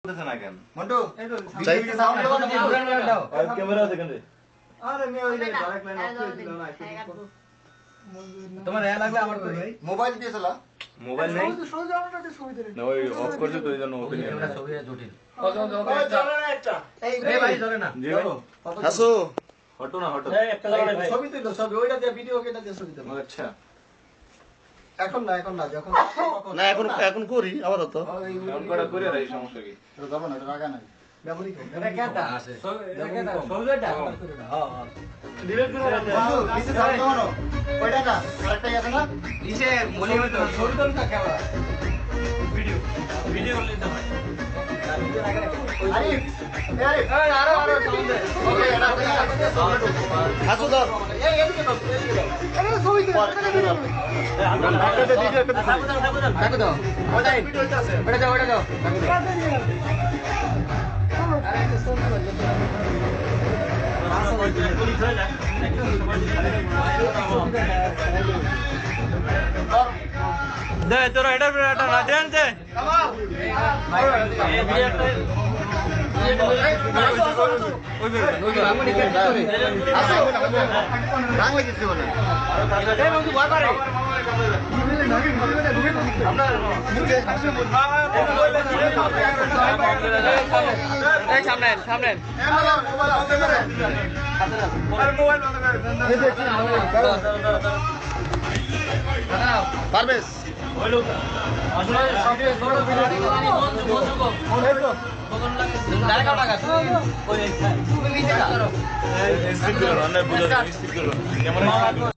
বলতেছ না কেন মন্টু এই তো চাই সাউন্ড দাও আর ক্যামেরা আছে কেন রে আরে মেয়ে ওই ডাইরেক্ট লাইন অফ করে দিল না তোমার এ লাগলে আমার তো ভাই মোবাইল দিয়ে চালা মোবাইল নাই সহজ জানাটা ছবি দিলে না ওই অফ করছে তো এইজন্য ওপেন ক্যামেরা ছবি জটিল ওকে চলে না একটা এই ভাই চলে না জি ভাই হাসু হটো না হটো একটা লাগাই ভাই ছবি তুলো ছবি ওইটা দিয়ে ভিডিও কেটা দিয়ে ছবি দাও আচ্ছা এখন না যখন না এখন করি আবার তো ডাউন করা করে আর এই সমস্যা কি তো যাব না রাগা নাই ব্যবহারই এটা কেটা আছে এটা কেটা ছবিটা হ্যাঁ ডিলিট করে দাও বন্ধু নিচে যাও তোমারও কয়টা না আরেকটাই আছে না নিচে মনি হইতো ছবি তোল না ক্যামেরা ভিডিও করলে তো হয় আরিফ আরে এই আরো সাউন্ড দে ওকে হাসু ধর এই এদিকে দাও আরে ছবি তুলো ঢাকাতে দিকে একটা কাকু দাও ওটাই ওটা দাও কাকু দাও দে তোরা এটা এটা না দেন দে বাংলা কিছু বলে সামনে পারবেশ স্পিড করো না বুঝো স্পিড করো ক্যামেরা